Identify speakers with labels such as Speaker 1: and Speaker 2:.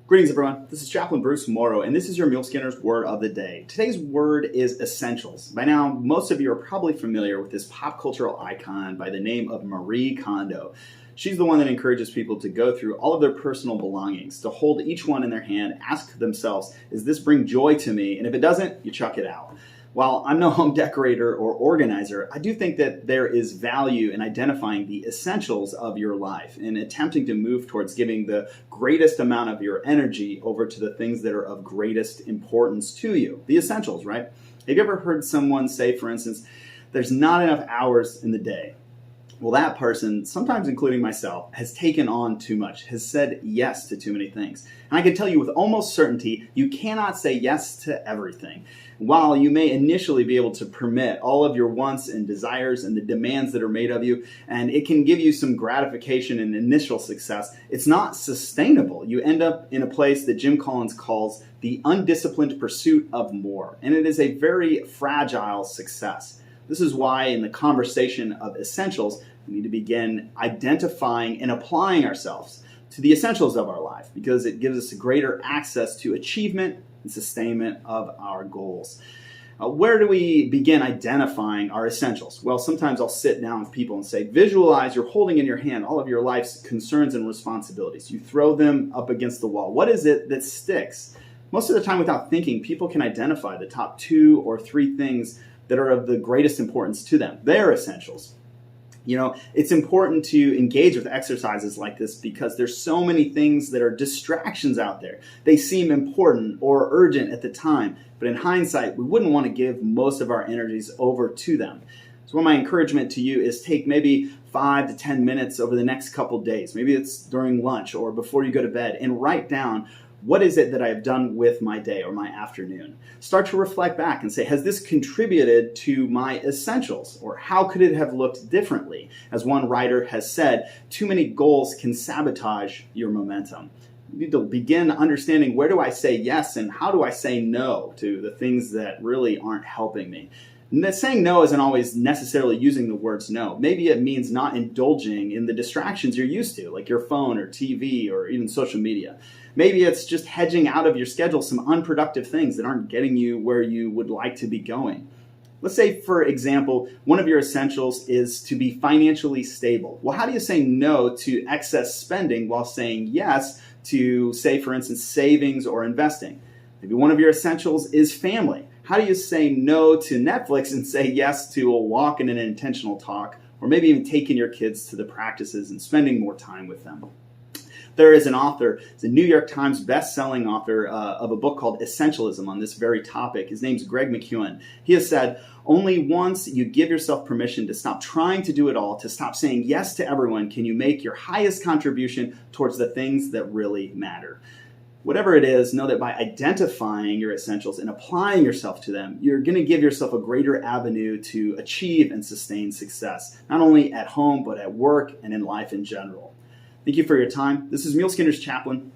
Speaker 1: Greetings, everyone. This is Chaplain Bruce Morrow, and this is your Mule Skinner's Word of the Day. Today's word is essentials. By now, most of you are probably familiar with this pop cultural icon by the name of Marie Kondo. She's the one that encourages people to go through all of their personal belongings, to hold each one in their hand, ask themselves, does this bring joy to me? And if it doesn't, you chuck it out. While I'm no home decorator or organizer, I do think that there is value in identifying the essentials of your life and attempting to move towards giving the greatest amount of your energy over to the things that are of greatest importance to you. The essentials, right? Have you ever heard someone say, for instance, there's not enough hours in the day? Well, that person, sometimes including myself, has taken on too much, has said yes to too many things. And I can tell you with almost certainty, you cannot say yes to everything. While you may initially be able to permit all of your wants and desires and the demands that are made of you, and it can give you some gratification and initial success, it's not sustainable. You end up in a place that Jim Collins calls the undisciplined pursuit of more. And it is a very fragile success. This is why in the conversation of essentials, we need to begin identifying and applying ourselves to the essentials of our life because it gives us a greater access to achievement and sustainment of our goals. Where do we begin identifying our essentials? Well, sometimes I'll sit down with people and say, visualize you're holding in your hand all of your life's concerns and responsibilities. You throw them up against the wall. What is it that sticks? Most of the time, without thinking, people can identify the top 2 or 3 things that are of the greatest importance to them. They're essentials. You know, it's important to engage with exercises like this because there's so many things that are distractions out there. They seem important or urgent at the time, but in hindsight, we wouldn't want to give most of our energies over to them. So my encouragement to you is take maybe 5 to 10 minutes over the next couple days. Maybe it's during lunch or before you go to bed and write down, what is it that I have done with my day or my afternoon? Start to reflect back and say, has this contributed to my essentials? Or how could it have looked differently? As one writer has said, too many goals can sabotage your momentum. You need to begin understanding, where do I say yes and how do I say no to the things that really aren't helping me? And saying no isn't always necessarily using the words no. Maybe it means not indulging in the distractions you're used to, like your phone or TV or even social media. Maybe it's just hedging out of your schedule some unproductive things that aren't getting you where you would like to be going. Let's say, for example, one of your essentials is to be financially stable. Well, how do you say no to excess spending while saying yes to, say, for instance, savings or investing? Maybe one of your essentials is family. How do you say no to Netflix and say yes to a walk and an intentional talk, or maybe even taking your kids to the practices and spending more time with them? There is an author, he's a New York Times best-selling author of a book called Essentialism on this very topic. His name's Greg McKeown. He has said, only once you give yourself permission to stop trying to do it all, to stop saying yes to everyone, can you make your highest contribution towards the things that really matter. Whatever it is, know that by identifying your essentials and applying yourself to them, you're going to give yourself a greater avenue to achieve and sustain success, not only at home, but at work and in life in general. Thank you for your time. This is Mule Skinner's Chaplain.